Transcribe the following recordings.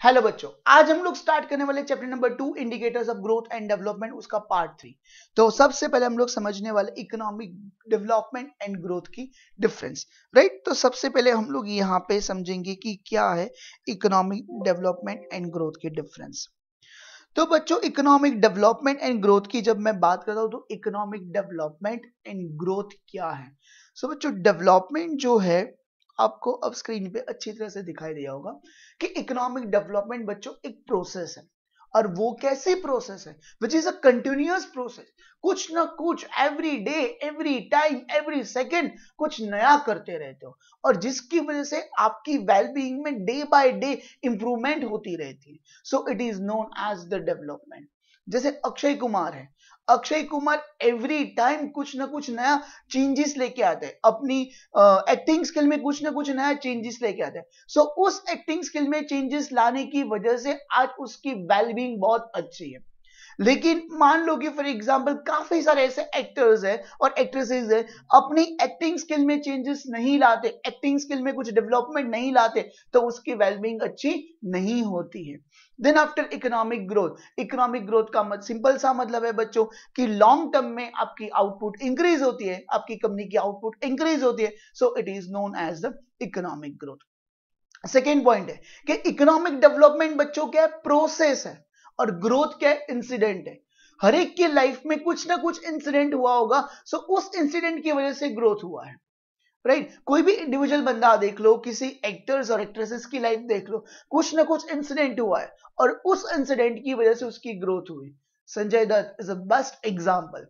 Hello बच्चों, आज हम लोग स्टार्ट करने वाले chapter number 2 indicators of growth and development, उसका पार्ट 3। तो सबसे पहले हम लोग समझने वाले इकोनॉमिक डेवलपमेंट एंड ग्रोथ की डिफरेंस, राइट। तो सबसे पहले हम लोग यहाँ पे समझेंगे कि क्या है इकोनॉमिक डेवलपमेंट एंड ग्रोथ की डिफरेंस। तो बच्चों, इकोनॉमिक डेवलपमेंट एंड ग्रोथ की जब मैं बात करता हूँ तो इकोनॉमिक डेवलपमेंट एंड ग्रोथ क्या है। सो बच्चों, डेवलपमेंट जो है आपको अब स्क्रीन पे अच्छी तरह से दिखाई दिया होगा कि इकोनॉमिक डेवलपमेंट बच्चों एक प्रोसेस है। और वो कैसी प्रोसेस है? Which is a continuous process. कुछ ना कुछ every day, every time, every second कुछ नया करते रहते हो, और जिसकी वजह से आपकी वेलबीइंग में डे बाय डे इंप्रूवमेंट होती रहती है। So it is known as the development. जैसे अक्षय कुमार है, अक्षय कुमार एवरी टाइम कुछ ना कुछ नया चेंजेस लेके आते हैं, अपनी एक्टिंग स्किल में कुछ ना कुछ नया चेंजेस लेके आते हैं। सो उस एक्टिंग स्किल में चेंजेस लाने की वजह से आज उसकी वेलबींग बहुत अच्छी है। लेकिन मान लो कि फॉर एग्जांपल काफी सारे ऐसे एक्टर्स हैं और एक्ट्रेसेस हैं, अपनी एक्टिंग स्किल में चेंजेस नहीं लाते, एक्टिंग स्किल में कुछ डेवलपमेंट नहीं लाते, तो उसकी वेलबींग अच्छी नहीं होती है। Then after economic growth, economic growth का सिंपल सा मतलब है बच्चों कि लॉन्ग टर्म में आपकी आउटपुट इंक्रीज होती है, आपकी कंपनी की आउटपुट इंक्रीज होती है। So it is known as the economic growth. Second point है कि इकोनॉमिक डेवलपमेंट बच्चों क्या है? प्रोसेस है, और ग्रोथ क्या है? इंसिडेंट है। हर एक की लाइफ में कुछ ना कुछ इंसिडेंट हुआ होगा, सो उस इंसिडेंट की वजह से ग्रोथ हुआ है, राइट। कोई भी इंडिविजुअल बंदा देख लो, किसी एक्टर्स और एक्ट्रेसेस की लाइफ देख लो, कुछ ना कुछ इंसिडेंट हुआ है और उस इंसिडेंट की वजह से उसकी ग्रोथ हुई। Sanjay Dutt is a best example,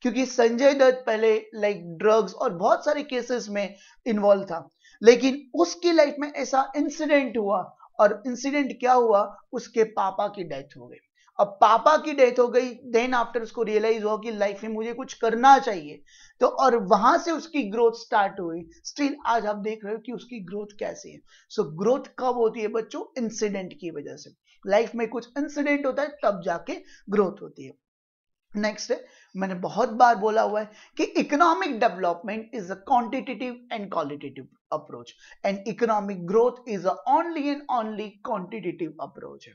क्योंकि संजय दत्त पहले लाइक ड्रग्स और बहुत सारे केसेस में इन्वॉल्व था, लेकिन उसकी लाइफ में ऐसा इंसिडेंट हुआ, और इंसिडेंट क्या हुआ? उसके पापा की डेथ हो गई। अब पापा की डेथ हो गई, देन आफ्टर उसको रियलाइज हुआ कि लाइफ में मुझे कुछ करना चाहिए, तो और वहां से उसकी ग्रोथ स्टार्ट हुई। स्टिल आज आप देख रहे हो कि उसकी ग्रोथ कैसी है। सो ग्रोथ कब होती है बच्चों? इंसिडेंट की वजह से। लाइफ में कुछ इंसिडेंट होता है तब जाके ग्रोथ होती है। नेक्स्ट है, मैंने बहुत बार बोला हुआ है कि economic development is a quantitative and qualitative approach, and economic growth is a only and only quantitative approach है,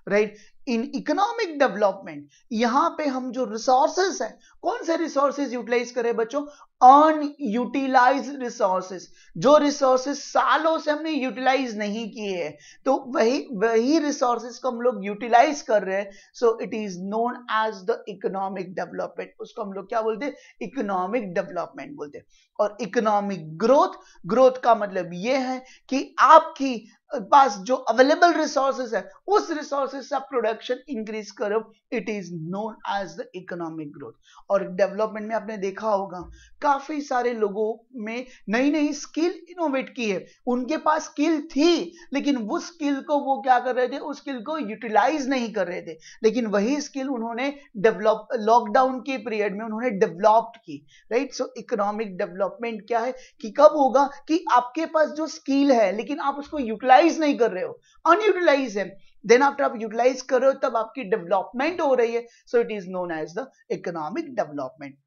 राइट। इन इकोनॉमिक डेवलपमेंट यहां पे हम जो रिसोर्सेस है, कौन से रिसोर्सेस यूटिलाइज करें बच्चों? Unutilise resources. जो रिसोर्सेस सालों से हमने यूटिलाइज नहीं किए हैं, तो वही रिसोर्सेस को हम लोग यूटिलाइज कर रहे हैं। So it is known as the economic development. उसको हम लोग क्या बोलते हैं? इकोनॉमिक डेवलपमेंट बोलते हैं। और इकोनॉमिक ग्रोथ, ग्रोथ का मतलब यह है कि आपकी पास जो अवेलेबल रिसोर्सेस है, उस रिसोर्सेस से प्रोडक्शन इंक्रीज करो, it is known as the economic growth. और डेवलपमेंट में आपने देखा होगा काफी सारे लोगों में नई नई स्किल इनोवेट की है। उनके पास स्किल थी, लेकिन वो स्किल को वो क्या कर रहे थे? उस स्किल को यूटिलाइज नहीं कर रहे थे, लेकिन वही स्किल उन्होंने डेवलप लॉकडाउन के पीरियड में उन्होंने डेवलप की, राइट। सो इकोनॉमिक डेवलपमेंट क्या है कि कब होगा कि आपके पास जो स्किल है लेकिन आप उसको यूटिलाइज नहीं कर रहे हो, अनयूटिलाइज है, देन आफ्टर आप यूटिलाइज कर रहे हो तब आपकी डेवलपमेंट हो रही है। So it is known as the economic development.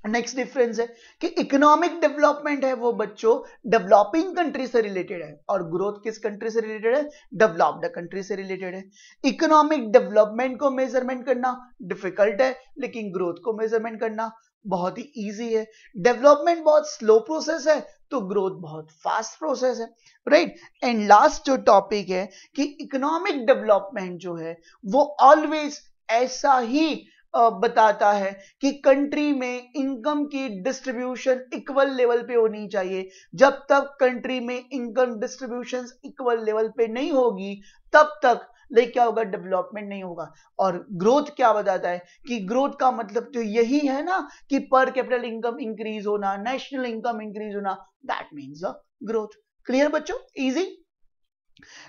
Next difference है कि इकोनॉमिक डेवलपमेंट है वो बच्चों डेवलपिंग कंट्री से रिलेटेड है, और ग्रोथ किस कंट्री से रिलेटेड है? डेवलप्ड कंट्री से रिलेटेड है। इकोनॉमिक डेवलपमेंट को मेजरमेंट करना डिफिकल्ट है, लेकिन ग्रोथ को मेजरमेंट करना बहुत ही इजी है। डेवलपमेंट बहुत स्लो प्रोसेस है, तो ग्रोथ बहुत फास्ट प्रोसेस है, राइट। एंड लास्ट जो टॉपिक है कि इकोनॉमिक डेवलपमेंट जो है वो ऑलवेज ऐसा ही बताता है कि कंट्री में इनकम की डिस्ट्रीब्यूशन इक्वल लेवल पे होनी चाहिए। जब तक कंट्री में इनकम डिस्ट्रीब्यूशन इक्वल लेवल पे नहीं होगी, तब तक लाइक क्या होगा? डेवलपमेंट नहीं होगा। और ग्रोथ क्या बताता है कि ग्रोथ का मतलब तो यही है ना कि पर कैपिटल इनकम इंक्रीज होना, नेशनल इनकम इंक्रीज होना, दैट मीन्स ग्रोथ। क्लियर बच्चों? इजी।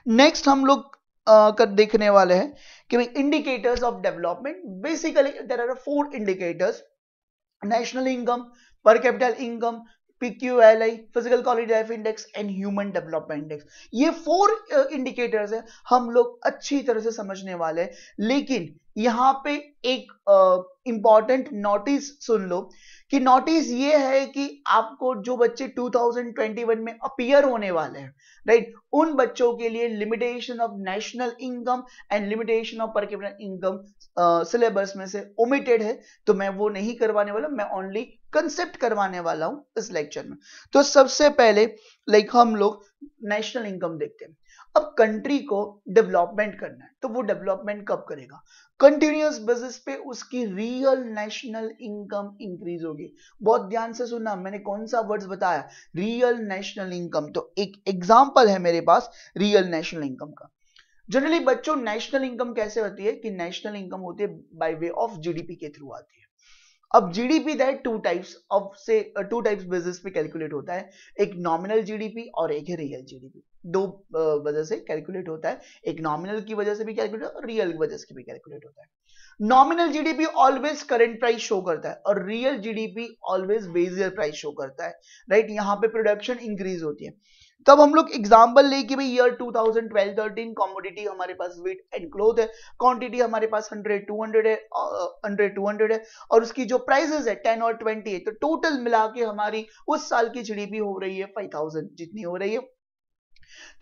नेक्स्ट हम लोग कर देखने वाले हैं कि भाई indicators of development. Basically there are 4 indicators: national income, per capital income, PQLI, physical quality life index and human development index. ये 4 इंडिकेटर्स हैं, हम लोग अच्छी तरह से समझने वाले हैं। लेकिन यहाँ पे एक इंपॉर्टेंट नोटिस सुन लो कि नोटिस ये है कि आपको जो बच्चे 2021 में अपीयर होने वाले हैं, राइट, उन बच्चों के लिए limitation of national income and limitation of per capita income syllabus में से ओमिटेड है, तो मैं वो नहीं करवाने वाला, मैं ओनली कंसेप्ट करवाने वाला हूं इस लेक्चर में। तो सबसे पहले हम लोग नेशनल इनकम देखते हैं। अब कंट्री को डेवलपमेंट करना है, तो वो डेवलपमेंट कब करेगा? कंटिन्यूअस बेसिस पे उसकी रियल नेशनल इनकम इंक्रीज होगी। बहुत ध्यान से सुनना, मैंने कौन सा वर्ड्स बताया, रियल नेशनल इनकम। तो एक एग्जांपल है मेरे पास रियल नेशनल इनकम का। जनरली बच्चों नेशनल इनकम कैसे होती है कि नेशनल इनकम होती है बाय वे ऑफ जीडीपी के थ्रू आती है। अब GDP that two types basis पे कैलकुलेट होता है, एक नॉमिनल जीडीपी और एक है रियल जीडीपी। दो वजह से कैलकुलेट होता है, एक नॉमिनल की वजह से भी कैलकुलेट होता है और रियल वजह से भी कैलकुलेट होता है। Nominal GDP always current price show करता है और real GDP always base year price show करता है, राइट। यहाँ पे प्रोडक्शन इंक्रीज होती है। तब हम लोग एग्जांपल ले कि भाई ईयर 2012-13 कमोडिटी हमारे पास वेट एंड क्लोथ है, क्वांटिटी हमारे पास 100-200 है, 100-200 है और उसकी जो प्राइसेस है 10 और 20 है, तो टोटल मिला के हमारी उस साल की जीडीपी हो रही है 5000 जितनी हो रही है।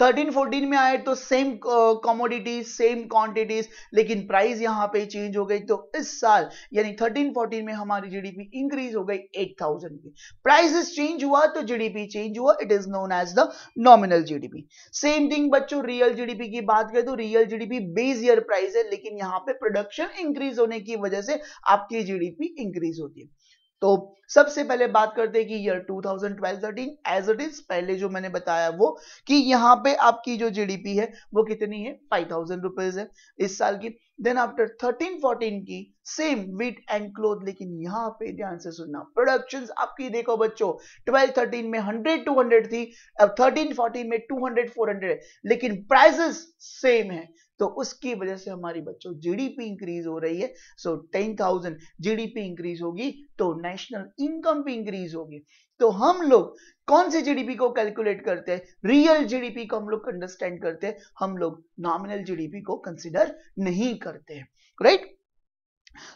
13-14 में आए तो सेम कमोडिटीज सेम क्वांटिटीज, लेकिन प्राइस यहां पे चेंज हो गई। तो इस साल यानी 13-14 में हमारी जीडीपी इंक्रीज हो गई 8000 की। प्राइसेस चेंज हुआ तो जीडीपी चेंज हुआ, it is known as the nominal GDP. Same thing बच्चों रियल जीडीपी की बात करें तो real GDP base year price है, लेकिन यहां पे प्रोडक्शन इंक्रीज होने की वजह से आपकी जीडीपी इंक्रीज होती है। तो सबसे पहले बात करते हैं कि ईयर 2012-13 एज इट इज, पहले जो मैंने बताया वो कि यहाँ पे आपकी जो जीडीपी है वो कितनी है 5000 रुपीज है इस साल की। देन आफ्टर 13-14 की सेम वीट एंड क्लोथ, लेकिन यहाँ पे ध्यान से सुनना, प्रोडक्शन आपकी देखो बच्चों 12-13 में 100-200 थी, अब 13-14 में 200-400 है, लेकिन प्राइसेस सेम है, तो उसकी वजह से हमारी बच्चों जीडीपी इंक्रीज हो रही है। सो 10,000 जीडीपी इंक्रीज होगी तो नेशनल इनकम भी इंक्रीज होगी। तो हम लोग कौन सी जीडीपी को कैलकुलेट करते हैं? रियल जीडीपी को हम लोग अंडरस्टैंड करते हैं, हम लोग नॉमिनल जीडीपी को कंसिडर नहीं करते हैं, राइट।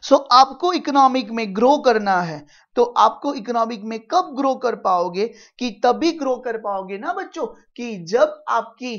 सो आपको इकोनॉमिक में ग्रो करना है, तो आपको इकोनॉमिक में कब ग्रो कर पाओगे? कि तभी ग्रो कर पाओगे ना बच्चों कि जब आपकी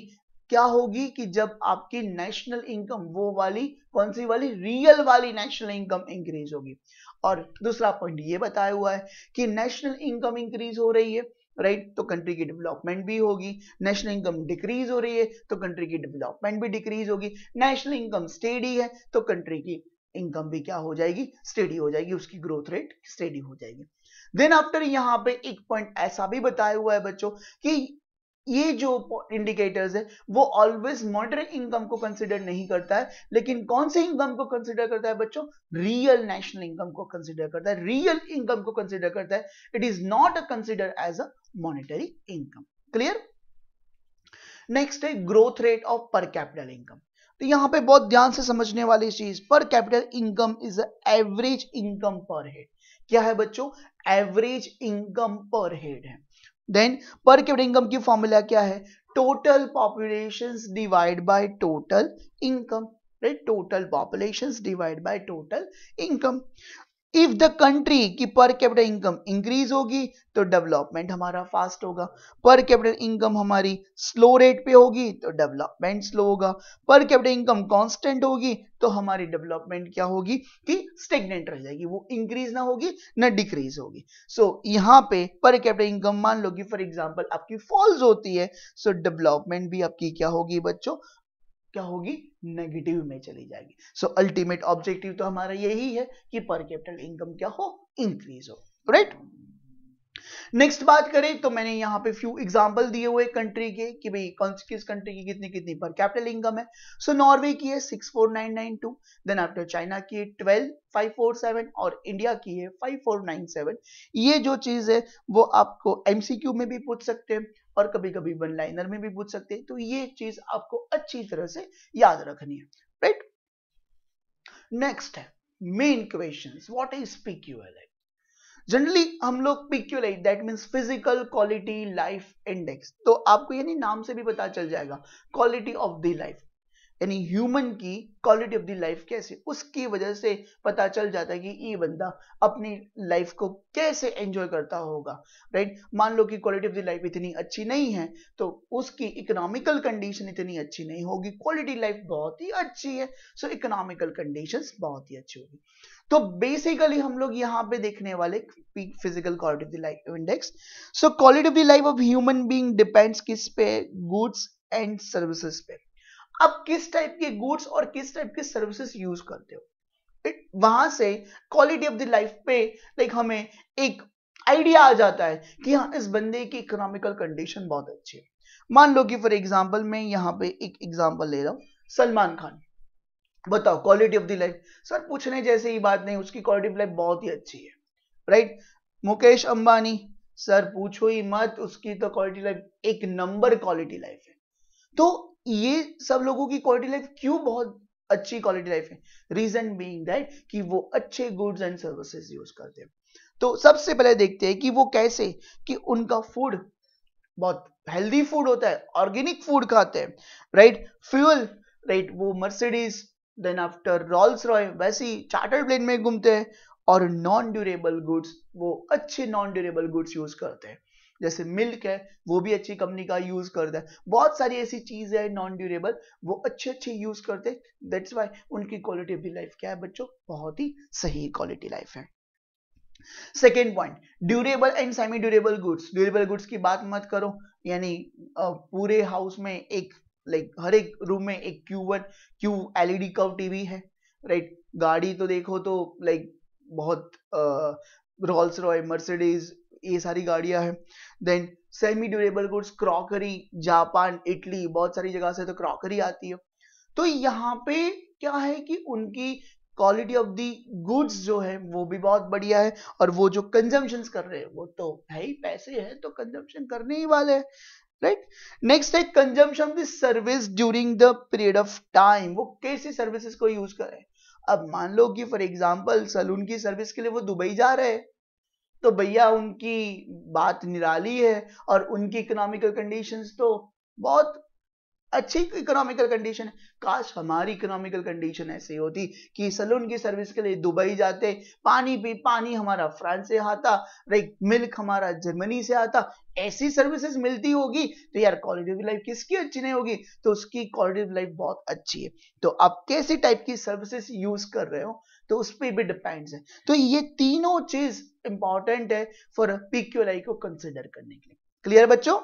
क्या होगी, कि जब आपकी नेशनल इनकम वो वाली कौन सी वाली, रियल वाली नेशनल इनकम इंक्रीज होगी। और दूसरा पॉइंट ये बताया हुआ है कि नेशनल इनकम इंक्रीज हो रही है, राइट, तो कंट्री की डेवलपमेंट भी होगी। नेशनल इनकम डिक्रीज हो रही है तो कंट्री की डेवलपमेंट भी डिक्रीज होगी। नेशनल इनकम स्टेडी है तो कंट्री की इनकम भी क्या हो जाएगी, स्टेडी हो जाएगी, उसकी ग्रोथ रेट स्टेडी हो जाएगी। देन आफ्टर यहाँ पे एक पॉइंट ऐसा भी बताया हुआ है बच्चों कि ये जो इंडिकेटर्स है वो ऑलवेज मॉनिटरी इनकम को कंसीडर नहीं करता है, लेकिन कौन से इनकम को कंसीडर करता है बच्चों? रियल नेशनल इनकम को कंसीडर करता है, रियल इनकम को कंसीडर करता है। It is not consider as a monetary income. Clear? Next है growth rate of per capital income. तो यहां पे बहुत ध्यान से समझने वाली चीज, पर capital income is average income पर हेड। क्या है बच्चों? एवरेज इनकम पर हेड है। देन पर कैपिटल इनकम की फॉर्मूला क्या है? Total populations divide by total income, right, total populations divide by total income. If the country की पर कैपिटल इनकम इंक्रीज होगी तो डेवलपमेंट हमारा फास्ट होगा, पर कैपिटल इनकम हमारी स्लो रेट पे होगी तो डेवलपमेंट स्लो होगा, पर कैपिटल इनकम कांस्टेंट होगी तो हमारी डेवलपमेंट क्या होगी कि स्टेगनेंट रह जाएगी, वो इंक्रीज ना होगी ना डिक्रीज होगी। सो यहाँ पे पर कैपिटल इनकम मान लो कि फॉर एग्जांपल आपकी फॉल्स होती है, सो डेवलपमेंट भी आपकी क्या होगी बच्चों, क्या होगी, नेगेटिव में चली जाएगी। सो अल्टीमेट ऑब्जेक्टिव तो हमारा यही है कि पर कैपिटल इनकम क्या हो, इंक्रीज हो, राइट। नेक्स्ट बात करें तो मैंने यहाँ पे फ्यू एग्जांपल दिए हुए कंट्री के कि भाई कौन किस कंट्री की कितनी कितनी पर कैपिटल इनकम है। सो नॉर्वे की है 64992, देन आफ्टर चाइना की है 12547 और इंडिया की है 5497। ये जो चीज है वो आपको एमसीक्यू में भी पूछ सकते हैं और कभी कभी वन लाइनर में भी पूछ सकते हैं, तो ये चीज आपको अच्छी तरह से याद रखनी है, राइट। नेक्स्ट है main questions, what is PQL? Generally हम लोग PQL that means physical quality life index, तो आपको यानी नाम से भी पता चल जाएगा क्वालिटी ऑफ द लाइफ। यानी ह्यूमन की क्वालिटी ऑफ द लाइफ कैसे, उसकी वजह से पता चल जाता है कि ये बंदा अपनी लाइफ को कैसे एंजॉय करता होगा, राइट। मान लो कि क्वालिटी ऑफ द लाइफ इतनी अच्छी नहीं है तो उसकी इकोनॉमिकल कंडीशन इतनी अच्छी नहीं होगी, क्वालिटी लाइफ बहुत ही अच्छी है सो इकोनॉमिकल कंडीशंस बहुत ही अच्छी होगी। तो बेसिकली हम लोग यहाँ पे देखने वाले physical quality of the life index. So quality of the life of human being depends किस पे, गुड्स एंड सर्विसेज पे। अब किस टाइप के गुड्स और किस टाइप के सर्विसेज यूज करते हो, वहां से क्वालिटी ऑफ द लाइफ पे लाइक हमें एक आइडिया आ जाता है कि हाँ इस बंदे की इकोनॉमिकल कंडीशन बहुत अच्छी है। मान लो कि फॉर एग्जांपल मैं यहाँ पे एक एग्जांपल ले रहा हूँ, सलमान खान, बताओ quality of the life, sir पूछने जैसे ही बात नहीं, उसकी क्वालिटी ऑफ लाइफ बहुत ही अच्छी है, राइट। मुकेश अंबानी, सर पूछो ही मत, उसकी तो क्वालिटी लाइफ एक नंबर क्वालिटी लाइफ है। तो ये सब लोगों की क्वालिटी लाइफ क्यों बहुत अच्छी क्वालिटी लाइफ है, रीजन बीइंग दैट कि वो अच्छे गुड्स एंड सर्विसेज यूज करते हैं। तो सबसे पहले देखते हैं कि वो कैसे, कि उनका फूड बहुत हेल्दी फूड होता है, ऑर्गेनिक फूड खाते हैं, राइट। फ्यूल, राइट, वो Mercedes, then after Rolls Royce वैसे ही चार्टर्ड प्लेन में घूमते हैं। और नॉन ड्यूरेबल गुड्स, वो अच्छे नॉन ड्यूरेबल गुड्स यूज करते हैं, जैसे मिल्क है वो भी अच्छी कंपनी का यूज करता है, बहुत सारी ऐसी चीजें है नॉन ड्यूरेबल वो अच्छे अच्छे यूज करते हैं। दैट्स वाई उनकी क्वालिटी ऑफ द लाइफ क्या है बच्चों, बहुत ही सही क्वालिटी लाइफ है। Second point, durable and semi durable goods. Durable goods की बात मत करो, यानी पूरे हाउस में एक लाइक हर एक रूम में एक Q1 Q LED curve TV है, राइट। गाड़ी तो देखो तो लाइक बहुत रोल्स रॉय, मर्सिडीज, ये सारी गाड़ियां हैं। Then semi durable goods, crockery, Japan, Italy, बहुत सारी जगह से तो क्रॉकरी आती है। तो यहाँ पे क्या है कि उनकी क्वालिटी ऑफ दी गुड्स जो है वो भी बहुत बढ़िया है, और वो जो कंजम्पशन कर रहे हैं वो तो है ही, पैसे है तो कंजम्पशन करने ही वाले हैं, राइट। नेक्स्ट है consumption of the service during the period of time, वो कैसी सर्विसेज को यूज करें। अब मान लो कि फॉर एग्जांपल सलून की सर्विस के लिए वो दुबई जा रहे हैं, तो भैया उनकी बात निराली है और उनकी इकोनॉमिकल कंडीशंस तो बहुत अच्छी इकोनॉमिकल कंडीशन है। काश हमारी इकोनॉमिकल कंडीशन ऐसी होती कि सलून की सर्विस के लिए दुबई जाते, पानी हमारा फ्रांस से आता, राइट, मिल्क हमारा जर्मनी से आता, ऐसी सर्विसेज मिलती होगी तो यार क्वालिटी ऑफ लाइफ किसकी अच्छी नहीं होगी, तो उसकी क्वालिटी ऑफ लाइफ बहुत अच्छी है। तो आप कैसी टाइप की सर्विसेज यूज कर रहे हो तो उस पर भी डिपेंड्स है। तो ये तीनों चीज इंपॉर्टेंट है फॉर PQLI को कंसिडर करने के लिए। क्लियर बच्चों।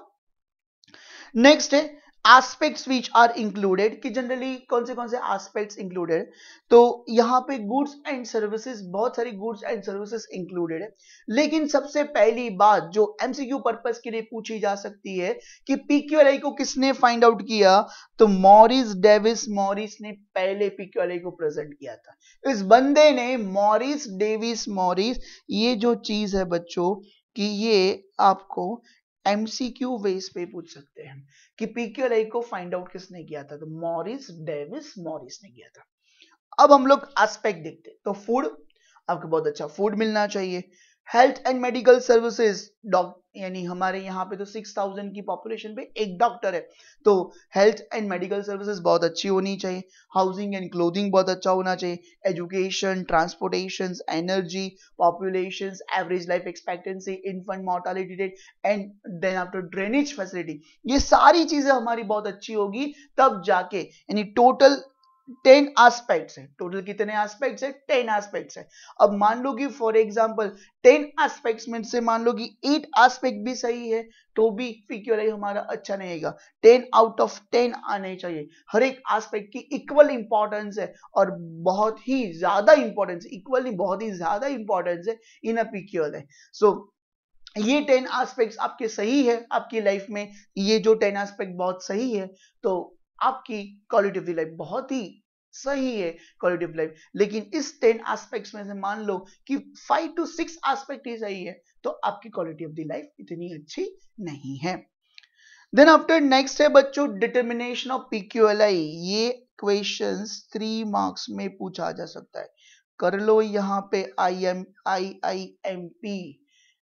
नेक्स्ट है एस्पेक्ट्स विच आर इंक्लूडेड, कि जनरली कौन से एस्पेक्ट्स इंक्लूडेड। तो यहाँ पे गुड्स एंड सर्विसेज, बहुत सारी गुड्स एंड सर्विसेज इंक्लूडेड है, लेकिन सबसे पहली बात जो MCQ पर्पस के लिए पूछी जा सकती है कि PQLI को किसने फाइंड आउट किया, तो मॉरिस डेविस मॉरिस ने पहले PQLI को प्रेजेंट किया था। इस बंदे ने मॉरिस डेविस मॉरिस, ये जो चीज है बच्चों कि ये आपको MCQ बेस पे पूछ सकते हैं कि PQLI को फाइंड आउट किसने किया था, तो मॉरिस डेविस मॉरिस ने किया था। अब हम लोग एस्पेक्ट देखते हैं, तो फूड, आपको बहुत अच्छा फूड मिलना चाहिए। हेल्थ एंड मेडिकल सर्विसेज, यानी हमारे यहाँ पे तो 6000 की पॉपुलेशन पे एक डॉक्टर है, तो हेल्थ एंड मेडिकल सर्विसेज बहुत अच्छी होनी चाहिए। हाउसिंग एंड क्लोथिंग बहुत अच्छा होना चाहिए। Education, transportation, energy, population, average life expectancy, infant mortality rate and then after drainage facility, ये सारी चीजें हमारी बहुत अच्छी होगी तब जाके, यानी टोटल 10 एस्पेक्ट्स है। टोटल कितने एस्पेक्ट्स है, 10 एस्पेक्ट्स है। अब मान लो कि फॉर एग्जांपल 10 एस्पेक्ट्स में से मान लो कि 8 एस्पेक्ट भी सही है तो भी PQLI हमारा अच्छा नहीं आएगा। 10 आउट ऑफ 10 आने चाहिए। हर एक एस्पेक्ट की इक्वल इंपॉर्टेंस है और बहुत ही ज्यादा इंपॉर्टेंस, इक्वली बहुत ही ज्यादा इंपॉर्टेंस है इन अ PQLI। सो ये 10 एस्पेक्ट्स आपके सही है आपकी लाइफ में, ये जो 10 एस्पेक्ट बहुत सही है तो आपकी क्वालिटी ऑफ द लाइफ बहुत ही सही है क्वालिटी ऑफ लाइफ। लेकिन इस 10 एस्पेक्ट्स में से मान लो कि 5 to 6 एस्पेक्ट ही सही है तो आपकी क्वालिटी ऑफ द लाइफ इतनी अच्छी नहीं है। देन आफ्टर नेक्स्ट है बच्चों डिटर्मिनेशन ऑफ PQLI। ये क्वेश्चंस 3 मार्क्स में पूछा जा सकता है, कर लो यहाँ पे IIMP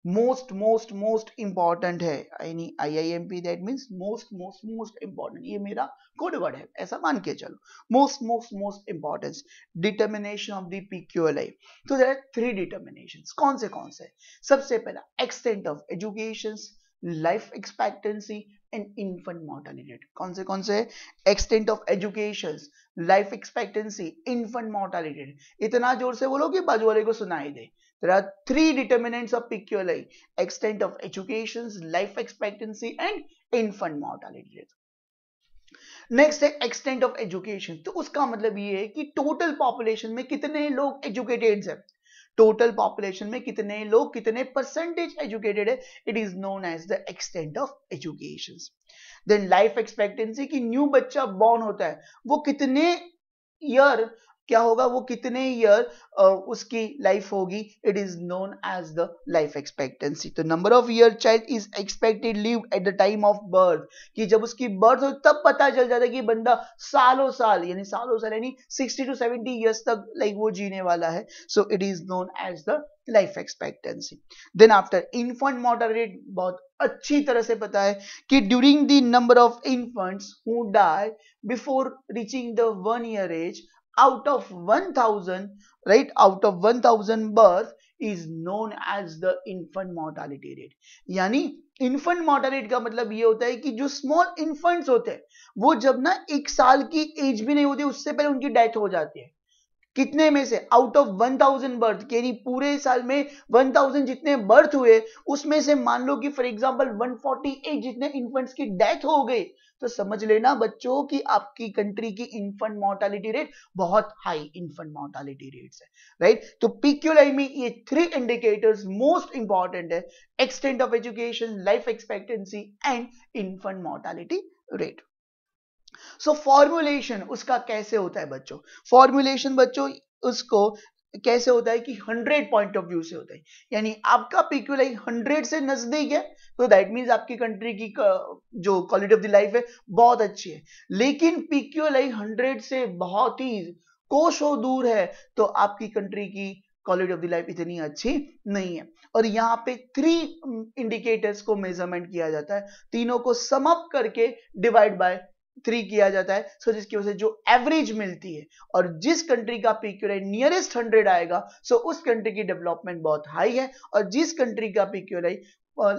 मोस्ट इंपॉर्टेंट है, यानी IIMP that means most important, ये मेरा कोड वर्ड है, ऐसा मान के चलो। Most importance determination of the PQLI। तो देयर आर 3 डिटर्मिनेशंस, कौन से? सबसे पहला extent of education, life expectancy and infant mortality rate. कौन से? Extent of education, life expectancy, infant mortality rate. इतना जोर से बोलो कि बाजू वाले को सुनाई दे। There are 3 determinants of PQLI: extent of education, life expectancy and infant mortality rate. Next है एक्सटेंट ऑफ एजुकेशन। तो उसका मतलब ये है कि टोटल पॉपुलेशन में कितने लोग एजुकेटेड है, टोटल पॉपुलेशन में कितने लोग, कितने परसेंटेज एजुकेटेड है, it is known as the extent of education. Then life expectancy, कि न्यू बच्चा बॉर्न होता है वो कितने ईयर क्या होगा, वो कितने ईयर उसकी लाइफ होगी, it is known as the life expectancy. तो number of year child is expected live at the time of birth, कि जब उसकी बर्थ हो तब पता चल जाता है कि बंदा सालों साल यानी 60 to 70 ईयर्स तक लाइक वो जीने वाला है। So it is known as the life expectancy. Then after infant mortality rate, बहुत अच्छी तरह से पता है कि during the number of infants who die before reaching the 1 year age, out of 1000, right, out of 1000 birth is known as the infant mortality rate। यानी infant mortality का मतलब ये होता है कि जो स्मॉल इन्फेंट्स होते हैं वो जब ना 1 साल की एज भी नहीं होती उससे पहले उनकी डेथ हो जाती है। कितने में से? आउट ऑफ 1000 बर्थ, यानी पूरे साल में 1000 जितने बर्थ हुए उसमें से मान लो कि फॉर एग्जांपल 148 जितने इन्फेंट्स की डेथ हो गई, तो समझ लेना बच्चों कि आपकी कंट्री की इन्फेंट मोर्टेलिटी रेट बहुत हाई इन्फेंट मोर्टेलिटी रेट्स है, राइट। तो PQLI में ये 3 इंडिकेटर्स मोस्ट इंपॉर्टेंट है: extent of education, life expectancy and infant mortality rate. So formulation उसका कैसे होता है बच्चों? फॉर्मुलेशन बच्चों उसको कैसे होता है कि 100 पॉइंट ऑफ व्यू से होता है, यानी आपका PQLI 100 से नजदीक है तो दैट मींस आपकी कंट्री की जो क्वालिटी ऑफ द लाइफ है बहुत अच्छी है। लेकिन PQLI 100 से बहुत ही कोसों दूर है तो आपकी कंट्री की क्वालिटी ऑफ द लाइफ इतनी अच्छी नहीं है। और यहाँ पे 3 इंडिकेटर्स को मेजरमेंट किया जाता है, तीनों को सम अप करके डिवाइड बाय 3 किया जाता है। सो जिसकी वजह से जो एवरेज मिलती है और जिस कंट्री का PQLI नियरेस्ट 100 आएगा सो उस कंट्री की डेवलपमेंट बहुत हाई है, और जिस कंट्री का PQLI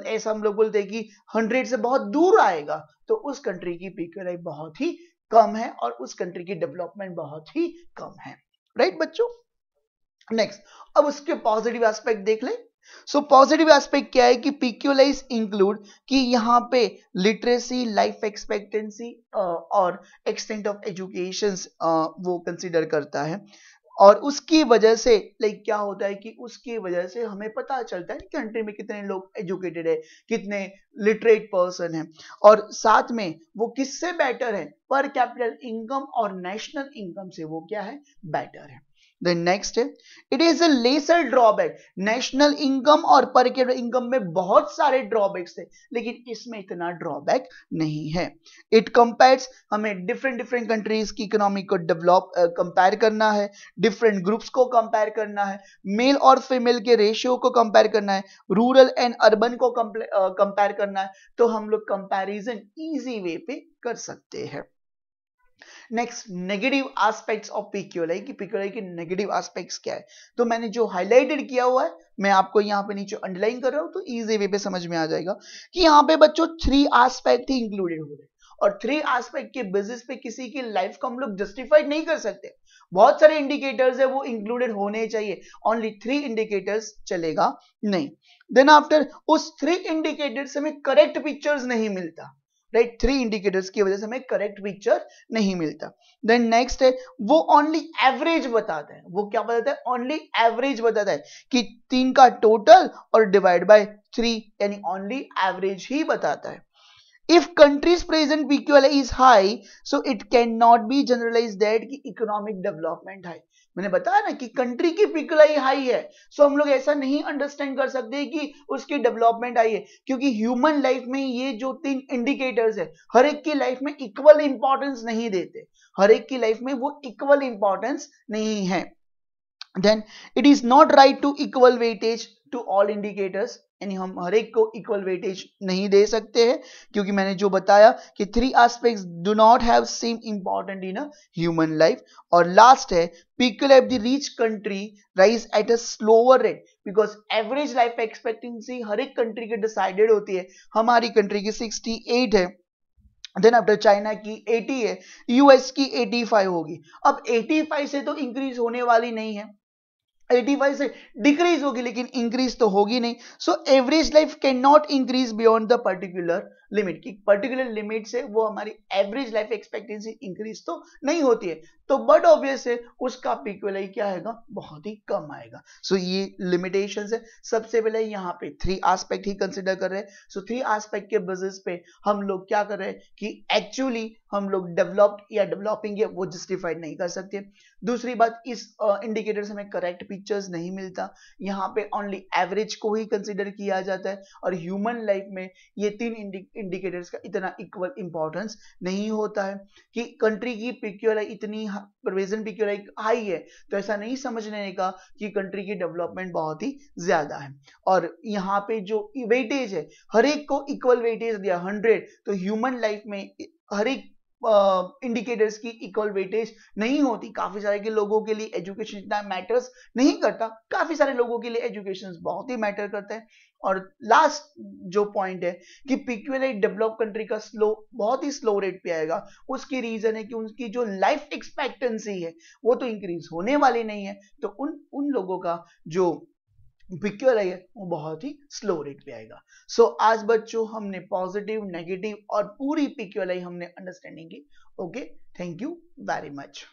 ऐसा हम लोग बोलते हैं कि 100 से बहुत दूर आएगा तो उस कंट्री की PQLI बहुत ही कम है और उस कंट्री की डेवलपमेंट बहुत ही कम है, राइट बच्चों। नेक्स्ट, अब उसके पॉजिटिव एस्पेक्ट देख ले। सो पॉजिटिव एस्पेक्ट क्या है कि PQLI इंक्लूड कि यहाँ पे लिटरेसी, लाइफ एक्सपेक्टेंसी और एक्सटेंट ऑफ एजुकेशन वो कंसिडर करता है, और उसकी वजह से लाइक क्या होता है कि उसकी वजह से हमें पता चलता है कि कंट्री में कितने लोग एजुकेटेड है, कितने लिटरेट पर्सन है, और साथ में वो किससे बेटर है, पर कैपिटल इनकम और नेशनल इनकम से वो क्या है, बेटर है। Then next है, it is a lesser drawback। National income और पर कैपिटल इनकम में बहुत सारे ड्रॉबैक्स है लेकिन इसमें इतना ड्रॉबैक नहीं है। इट कंपेयर्स, हमें डिफरेंट कंट्रीज की इकोनॉमी को डेवलप कंपेयर करना है, डिफरेंट ग्रुप्स को कंपेयर करना है, मेल और फीमेल के रेशियो को कंपेयर करना है, रूरल एंड अर्बन को कंपेयर करना है, तो हम लोग कंपैरिजन इजी वे पे कर सकते हैं। Next, negative aspects of PQLI की PQLI के नेगेटिव एस्पेक्ट्स क्या है, तो मैंने जो हाईलाइटेड किया हुआ है मैं आपको यहाँ पे नीचे अंडरलाइन कर रहा हूँ तो इजी वे पे समझ में आ जाएगा कि यहाँ पे बच्चों 3 एस्पेक्ट ही इंक्लूडेड हो रहे हैं, और 3 एस्पेक्ट के बेसिस पे किसी की लाइफ को हम लोग जस्टिफाइड नहीं कर सकते। बहुत सारे इंडिकेटर्स है वो इंक्लूडेड होने चाहिए, ओनली 3 इंडिकेटर्स चलेगा नहीं। देन आफ्टर उस 3 इंडिकेटर्स से हमें करेक्ट पिक्चर्स नहीं मिलता, राइट, 3 इंडिकेटर्स की वजह से हमें करेक्ट पिक्चर नहीं मिलता। देन नेक्स्ट है, वो ओनली एवरेज बताता है, वो क्या बताता है, ओनली एवरेज बताता है कि 3 का टोटल और डिवाइड बाय 3, यानी ओनली एवरेज ही बताता है। If country's present PQLI is high, so it cannot be generalized that कि economic development है। मैंने बताया ना कि कंट्री की PQLI हाई है, सो हम लोग ऐसा नहीं अंडरस्टैंड कर सकते कि उसकी डेवलपमेंट आई है, क्योंकि ह्यूमन लाइफ में ये जो 3 इंडिकेटर्स है हर एक की लाइफ में इक्वल इंपॉर्टेंस नहीं देते, हर एक की लाइफ में वो इक्वल इंपॉर्टेंस नहीं है। Then it is not right to equal weightage to all indicators, यानी हम हर एक को इक्वल वेटेज नहीं दे सकते हैं, क्योंकि मैंने जो बताया कि 3 aspects do not have same important in a human life. और लास्ट है people of the rich country rise at a slower rate, because average life expectancy हर एक कंट्री के डिसाइडेड होती है। हमारी कंट्री की 68 है, देन आफ्टर चाइना की 80 है, यूएस की 85 होगी। अब 85 से तो इंक्रीज होने वाली नहीं है, 85 से डिक्रीज होगी, लेकिन इंक्रीज तो होगी नहीं। So average life can not increase beyond the particular limit, कि पर्टिकुलर लिमिट से वो हमारी एवरेज लाइफ एक्सपेक्टेंसी इंक्रीज तो नहीं होती है, तो बट ऑब्वियस है उसका पीक्यूएलआई क्या आएगा, बहुत ही कम आएगा। सो ये लिमिटेशंस है। सबसे पहले यहाँ पे 3 एस्पेक्ट ही कंसिडर कर रहे हैं। सो 3 एस्पेक्ट के बेसिस पे हम लोग क्या कर रहे हैं कि एक्चुअली हम लोग डेवलप्ड या डेवलपिंग है वो जस्टिफाइड नहीं कर सकते। दूसरी बात, इस इंडिकेटर से हमें करेक्ट पिक्चर्स नहीं मिलता, यहाँ पे ओनली एवरेज को ही कंसिडर किया जाता है, और ह्यूमन लाइफ में ये 3 इंडिकेटर्स का इतना इक्वल इंपॉर्टेंस नहीं होता है। कि कंट्री की पीक्यूएलआई इतनी प्रेजेंट पीक्यूएलआई हाई है तो ऐसा नहीं समझने का कि कंट्री की डेवलपमेंट बहुत ही ज्यादा है। और यहाँ पे जो वेटेज है, हर एक को इक्वल वेटेज दिया 100, तो ह्यूमन लाइफ में हर एक इंडिकेटर्स की इक्वल वेटेज नहीं होती। काफी सारे के लोगों के लिए एजुकेशन इतना मैटर्स नहीं करता, काफी सारे लोगों के लिए एजुकेशन बहुत ही मैटर करता है। और लास्ट जो पॉइंट है कि पीक्यूएलआई डेवलप कंट्री का बहुत ही स्लो रेट पे आएगा। उसकी रीजन है कि उनकी जो लाइफ एक्सपेक्टेंसी है वो तो इंक्रीज होने वाली नहीं है, तो उन लोगों का जो पीक्यूएलआई है वो बहुत ही स्लो रेट पे आएगा। सो आज बच्चों हमने पॉजिटिव, नेगेटिव और पूरी पीक्यूएलआई हमने अंडरस्टैंडिंग की। Okay, thank you very much.